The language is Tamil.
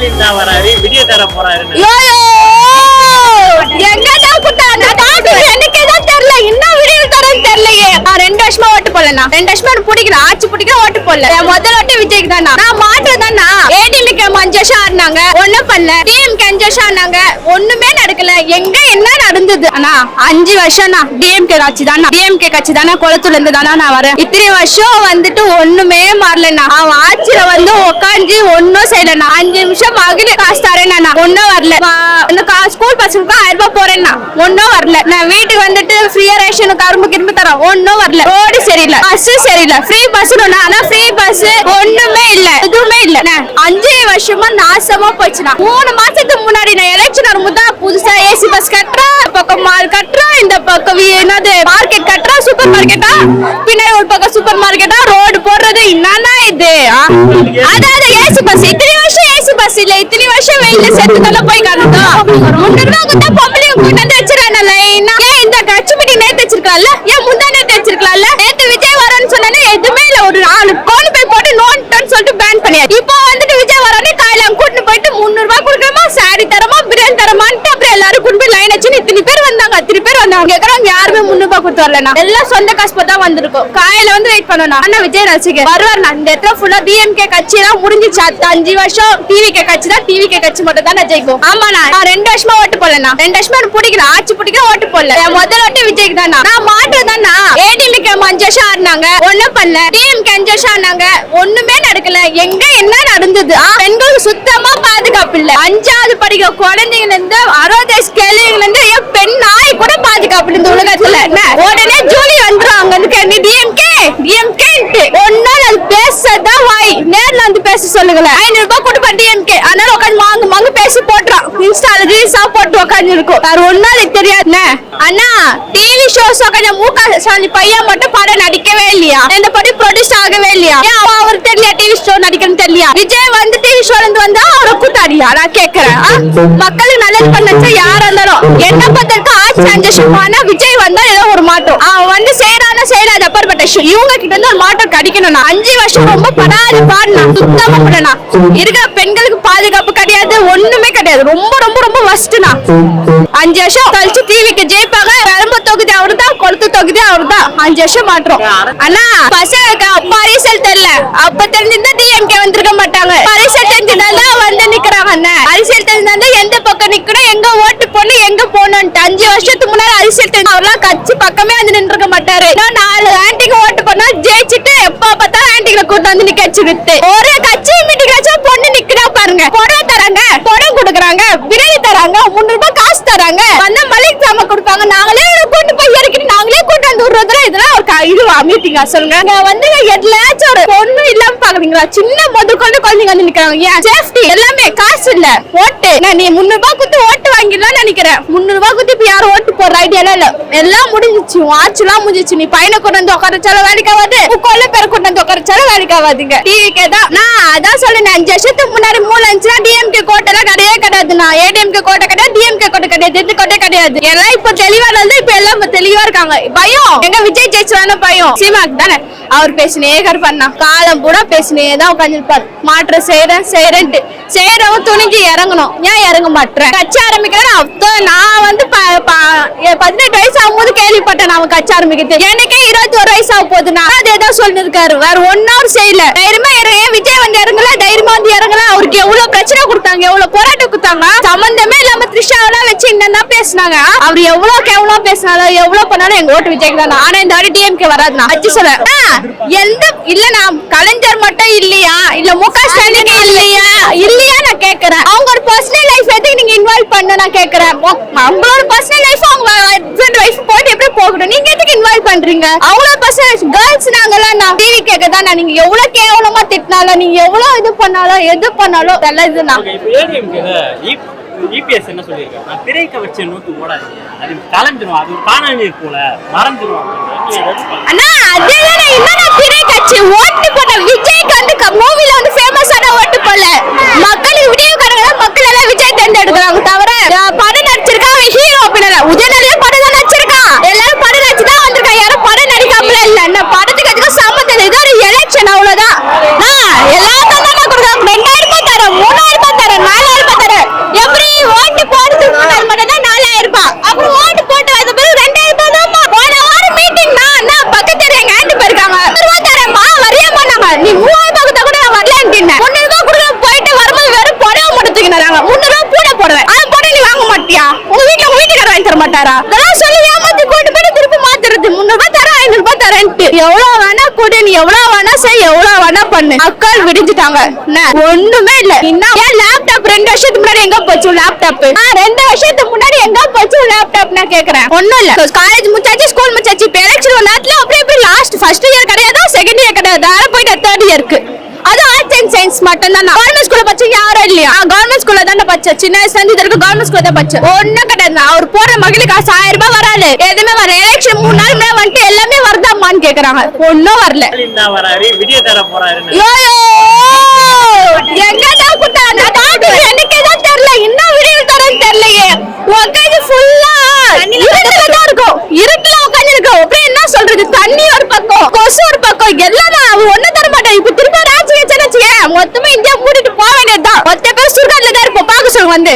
வீடியோ தர போறாரு. இன்னும் வீடியோ தரேன்னு தெரியலையே. 2 வருஷமா ஓட்டு போடலண்ணா. 2 வருஷமா பிடிக்கல, ஆட்சி பிடிக்கல, ஓட்டு போடல. முதல் ஓட்டு விஜய்க்கு தானா. நான் மாற்றதானா. ஏடிஎம்கே 5 வருஷம் ஆடினாங்க, ஒண்ணும் பண்ணல. டிஎம்கே 5 வருஷம் ஆனாங்க, ஒண்ணுமே நடக்கல. எங்க என்ன நடந்தது அண்ணா? 5 வருஷம் டிஎம்கே கட்சி தானா. டிஎம்கே கட்சி தானா, குளத்துல இருந்து தானா நான் வரேன். இத்தனை வருஷம் வந்துட்டு ஒண்ணுமே மாறலண்ணா. அவன் ஆட்சியில வந்து உட்காந்து ஒன்னும் செய்யலண்ணா. 5 நிமிஷம் மகளிர் காசு தரேன்னா ஒன்னும் வரல. ஸ்கூல் பசங்களுக்கு 1000 ரூபாய் போறேன்னா ஒன்னும் வரல. நான் வீட்டுக்கு வந்துட்டு ஃப்ரீயா ரேஷன் கரும்பு கிரும்பு தரோம், ஒன்னும் வரல. ரோடு சரியில்லை, பஸ் சரியில்லை. ஃப்ரீ பஸ் ஆனா ஃப்ரீ பஸ் ஒண்ணுமே இல்ல, எதுவுமே இல்ல. 5 வருஷமா நாசமா போச்சுனா. 3 மாசத்துக்கு முன்னாடி நான் எலெக்ஷன் வரும்போது புதுசா ஏசி பஸ் கட்டுறேன், பக்கம் மால் கட்டுறேன், இந்த பக்கம் என்னது மார்க்கெட் கட்டுறேன், சூப்பர் மார்க்கெட்டா, பின்னாடி ஒரு பக்கம் சூப்பர் மார்க்கெட்டா, ரோடு போடுறது. என்னன்னா இது? அதாவது ஏசி பஸ். இத்தனை வருஷம் ஏசி பஸ் இல்ல, இத்தனை வருஷம் வெயில செத்துக்கல போய் கறந்தோம். 300 ரூபா கொடுத்தா பொம்பளைங்க கூட்டு வந்து வச்சிருக்காங்க லைனா. ஏன் இந்த கட்சி மீட்டிங் நேத்து வச்சிருக்கலாம்ல, ஏன் முந்தா நேத்து வச்சிருக்கலாம்ல? நேத்து விஜய் வரன்னு சொன்னானே எதுவுமே இல்ல. ஒரு 4 கோன் பை போட்டு நோட்னு சொல்லிட்டு பேன் பண்ணியாச்சு. இப்போ வந்துட்டு விஜய் வரனே காலையில கூட்டு போயிட்டு 300 ரூபாய் கொடுக்கறமா, சாரி தரமா, பிரியாணி தரமான்ட்டு அப்புறம் எல்லாரும் கூட்டு போய் லைன் வச்சு இத்தனை பேர் வந்தாங்க, 3 பேர் வந்தாங்க. கேக்குறாங்க யாருமே 300 ரூபாய் கொடுத்து வரலனா. எல்லாம் சொந்த காசு போட்டு தான் வந்திருக்கும். காலையில வந்து வெயிட் பண்ணணும். அண்ணா விஜய் ரசிகர் வருவார். இந்த இடத்துல ஃபுல்லா டிஎம்கே கட்சி தான் முடிஞ்சிச்சு. 5 வருஷம் டிவிகே கட்சி தான், டிவிகே கட்சி மட்டும் தான் ஜெயிக்கும். ஆமா, நான் 2 வருஷமா ஓட்டு போடலண்ணா. 2 வருஷமா பிடிக்கல, ஆட்சி பிடிக்கல, ஓட்டு போடல. முதல் ஓட்டு விஜய்க்கு தானா. நான் மாற்றதானா. ஏடிஎம்கே 5 வருஷம் ஆடினாங்க, ஒண்ணும் பண்ணல. டிஎம்கே 5 வருஷம் ஆனாங்க, ஒண்ணுமே நடக்கல. எங்க என்ன நடந்தது? பெண்களுக்கு சுத்தமா பாதுகாப்பு இல்ல. 5வது படிக்கிற குழந்தைங்க இருந்து 60 வயசு கேள்விங்க இருந்து பெண் நாய் கூட பாதுகாப்பு இந்த உலகத்துல. உடனே ஜூலி வந்துரும் அங்க இருந்து டிஎம்கே டிஎம்கே ஒன்னால அது பேசதான் வாய். நேர்ல வந்து பேச சொல்லுங்களேன். 500 ரூபாய் கொடுப்பா டிஎம்கே. அதனால உட்காந்து மாங்கு பேசி போட்டுறான். இன்ஸ்டால ரீல்ஸா போட்டு உட்காந்து இருக்கும். வேற ஒன்னால தெரியாது. அண்ணா டிவி ஷோஸ் உட்காந்து மூக்க சாந்தி பையன் மட்டும் படம் நடிக்கவே இல்லையா? எந்த படம் ப்ரொடியூஸ் ஆகவே இல்லையா? ஏன் அவர் தெரியல டிவி ஷோ நடிக்கணும் தெரியலையா? விஜய் வந்து டிவி ஷோல இருந்து வந்தா அவரை கூத்தாடியா? நான் கேக்குறேன். மக்களுக்கு நல்லது பண்ணச்சா யாரா இருந்தாலும் என்ன பத்திரிக்கை ஆட்சி 5 வருஷம் ஆனா விஜய் வந்தா ஏதோ ஒரு மாற்றம். அவன் வந்து செய்யறான செய்யறாது அப்பாற்பட்ட இவங்க கிட்ட இருந்து ஒரு மாற்றம் கிடைக்கணும்னா 5 வருஷம் ரொம்ப படாது பாடுனா சுத்தமா பண்ணனா. இருக்கிற பெண்களுக்கு பாதுகாப்பு கிடையாது, ஒண்ணுமே கிடையாது. ரொம்ப ரொம்ப ரொம்ப வஸ்ட்னா. 5 வருஷம் கழிச்சு டிவிக்கு ஜெயிப்பாங்க. பெரம்பு தொகுதி அவருதான், கொளுத்து தொகுதி அவருதான். 5 வருஷம் மாற்றம். ஆனா பசங்களுக்கு அப்ப அரசியல் தெரியல. அப்ப தெரிஞ்சிருந்தா டிஎம்கே வந்திருக்க மாட்டாங்க. அரசியல் தெரிஞ்சிருந்தா வந்து நிக்கிறாங்க. அரசியல் தெரிஞ்சிருந்தா எந்த பக்கம் நிக்கணும், எங்க ஓட்டு போடணும், எங்க போகணும்ட்டு 5 வருஷத்துக்கு முன்னாடி அரசியல் தெரிஞ்சு அவர்லாம் கட்சி பக்கமே வந்து நின்றுக்க மாட்டாரு. 4 ஆண்டிக்கு ஓட்டு பண்ணா ஜெயிச்சுட்டு எப்ப பார்த்தாலும் ஆண்டிகளை கூட்டு வந்து நிக்க வச்சுக்கிட்டு ஒரு கட்சி மீட்டிங் வச்சா பொண்ணு நிக்கிறா பாருங்க. புடவை தராங்க, புடவை கொடுக்குறாங்க, பிரியாணி தராங்க, 300 ரூபாய் காசு தராங்க, வந்தா மளிகை சாமான் கொடுப்பாங்க. நாங்களே கொண்டு போய் இறக்கிட்டு நாங்களே கூட்டு வந்து விடுறதுல இதெல்லாம் ஒரு இதுவா மீட்டிங்கா சொல்லுங்க? வந்து எதுலாச்சும் ஒரு பொண்ணு இல்லாம பாக்குறீங்களா? சின்ன முதல் கொண்டு குழந்தைங்க வந்து நிக்கிறாங்க. ஏன் சேஃப்டி எல்லாமே காசு இல்ல. ஓட்டு நீ 300 ரூபாய் கொடுத்து ஓட்டு வாங்கிடலாம் நினைக்கிறேன். 300 ரூபாய் கொடுத்து இப்ப யாரும் ஓட்டு போடுற ஐடியா இல்ல. எல்லாம் முடிஞ்சிச்சு, ஆட்சிலாம் முடிஞ்சிச்சு. நீ பையனை கொண்டு வந்து உட்காரச்சாலும் வேலைக்கு ஆகாது, கொல்ல பேரை கொண்டு வந்து உட்காரச்சாலும் வேலைக்கு ஆகாதுங்க. டிவிக்கே தான். நான் அதான் சொல்லேன், 5 வருஷத்துக்கு முன்னாடி மூலஞ்சுனா டிஎம்கே கோட்டெல்லாம் கிடையவே கிடையாதுண்ணா. ஏடிஎம்கே கோட்டை கிடையாது, டிஎம்கே கோட்டை கிடையாது, எந்த கோட்டை கிடையாது. எல்லாம் இப்ப தெளிவானது. இப்ப எல்லாம் தெளிவா இருக்காங்க. பயம் எங்க விஜய் ஜெயிச்சான பயம். சீமாக்கு தானே அவர் பேசினே கருப்பாருண்ணா. காலம் கூட பேசினே தான் உட்காந்துருப்பாரு. மாற்றம் செய்யறேன்ட்டு செய்யறவங்க துணிஞ்சு இறங்கணும். ஏன் இறங்க மாட்டேன்? கட்சி ஆரம்பிக்கிறேன். அப்போ நான் வந்து 18 வயசு ஆகும்போது கேள்விப்பட்டேன் அவன் கட்சி ஆரம்பிக்கிறது. எனக்கே 21 வயசு ஆக போகுதுன்னா அதேதான் சொல்லிருக்காரு. வேற ஒன்னாவும் செய்யல. தைரியமா இறங்க. விஜய் வந்து இறங்கல, தைரியமா வந்து இறங்கல. அவருக்கு எவ்வளவு பிரச்சனை கொடுத்தாங்க, எவ்வளவு போராட்டம் கொடுத்தாங்க. சம்பந்தமே இல்லாம த்ரிஷாவெல்லாம் வச்சு என்னன்னா பேசினாங்க. அவர் எவ்வளவு கேவலமா பேசினாலும் எவ்வளவு பண்ணாலும் எங்க ஓட்டு விஜய்க்கு தான். ஆனா இந்த வாட்டி டிஎம்கே வராதுண்ணா. வச்சு சொல்ல எந்த இல்லண்ணா. கலைஞர் மட்டும் இல்லையா, இல்ல முக ஸ்டாலின் இல்லையா நான் கேக்குறேன். அவங்க ஒரு பர்சனல் லைஃப் எதுக்கு நீங்க இன்வால்வ் பண்ண நான் கேக்குறேன். அவங்களோட பர்சனல் லைஃப் அவங்க ஹஸ்பண்ட் வைஃப் போட்டு எப்படி போகணும், நீங்க எதுக்கு இன்வால்வ் பண்றீங்க? அவங்களோட பர்சனல் லைஃப் கேர்ள்ஸ் நாங்கலாம். நான் டிவி கேக்கதான். நீங்க எவ்வளவு கேவலமா திட்டினாலும், நீங்க எவ்வளவு இது பண்ணாலும், எது பண்ணாலும் எல்லாம் இதுதான். இபிஎஸ் என்ன சொல்லிருக்காரு? நான் திரை கவர்ச்சியை நோக்கி ஓடாதீங்க, அது கலந்துரும், அது ஒரு காணாம போல மறந்துடும். அண்ணா அதேதான். என்னன்னா திரை கட்சி ஓட்டு போட விஜய்க்கு வந்து மூவில வந்து ஃபேமஸான ஓட்டு போல மக்களுக்கு வீடியோ காரங்க மக்கள் எல்லாம் விஜய் தேர்ந்தெடுக்கிறாங்க. தவிர படம் நடிச்சிருக்கா அவன் ஹீரோ அப்படின்னா உதயநிதி படம் தான் நடிச்சிருக்கா. எல்லாரும் படம் நடிச்சுதான் வந்திருக்கா. யாரும் படம் நடிக்காமல இல்ல. என்ன படத்துக்கு அதுக்கும் சம்மந்தம். இது ஒரு எலெக்ஷன் அவ்வளவுதான். எல்லாரும் தான் கொடுக்குறாங்க. 2000 ரூபாய் தரேன், 3000 ரூபாய் தரேன். மாட்டாரா? அதெல்லாம் சொல்லி ஏமாத்தி கூட்டு போய் திருப்பி மாத்துறது. 300 ரூபாய் தர 500 ரூபாய் தரேன்ட்டு எவ்வளவு வேணா கூட, நீ எவ்வளவு வேணா செய், எவ்வளவு வேணா பண்ணு. மக்கள் விடிஞ்சிட்டாங்க. ஒண்ணுமே இல்ல. ஏன் லேப்டாப் 2 வருஷத்துக்கு முன்னாடி எங்க போச்சு லேப்டாப்? 2 வருஷத்துக்கு முன்னாடி எங்க போச்சு லேப்டாப் நான் கேக்குறேன். ஒண்ணும் இல்ல. காலேஜ் முடிச்சாச்சு, ஸ்கூல் முடிச்சாச்சு. இப்ப எலெக்ஷன் நேரத்துல அப்படியே லாஸ்ட் ஃபர்ஸ்ட் இயர் கிடையாது, செகண்ட் இயர் கிடையாது, போயிட்டு தேர்ட் இயருக்கு. அது ஆர்ட்ஸ் அண்ட் சயின்ஸ் மட்டும் தான். கவர்மெண்ட் ஸ்கூல்ல பச்ச யாரும் இல்லையா? கவர்மெண்ட் ஸ்கூல்ல தானே பச்ச. சின்ன வயசுல இருந்து இதுக்கு கவர்மெண்ட் ஸ்கூல்ல தான் பச்ச. ஒண்ணும் கிடையாது. அவர் போற மகளிர் காசு 1000 ரூபாய் வராது. எதுவுமே வர. எலெக்ஷன் 3 நாள் முன்னாடி வந்துட்டு எல்லாமே வருதாமான்னு கேக்குறாங்க. ஒன்னும் வரல. விடிய தர போறாரு. எங்கதான் குட்டாங்க டாக்டர் எனக்கே தான் தெரியல. இன்னும் விடிய தரேன்னு தெரியலையே. உட்காந்து ஃபுல்லா இருட்டுல தான் இருக்கும். இருட்டுல உட்காந்து இருக்கும். அப்புறம் என்ன சொல்றது? தண்ணி ஒரு பக்கம், கொசு ஒரு பக்கம், எல்லாம் அவன் ஒண்ணு தர மாட்டான். இப்ப திரும்ப ராஜ்ய மொத்தமா இந்தியா மூடிட்டு போக வேண்டியதுதான். மொத்த பேர் சுடுகாட்டுல தான் இருப்போம். பாக்க சொல்லுங்க வந்து.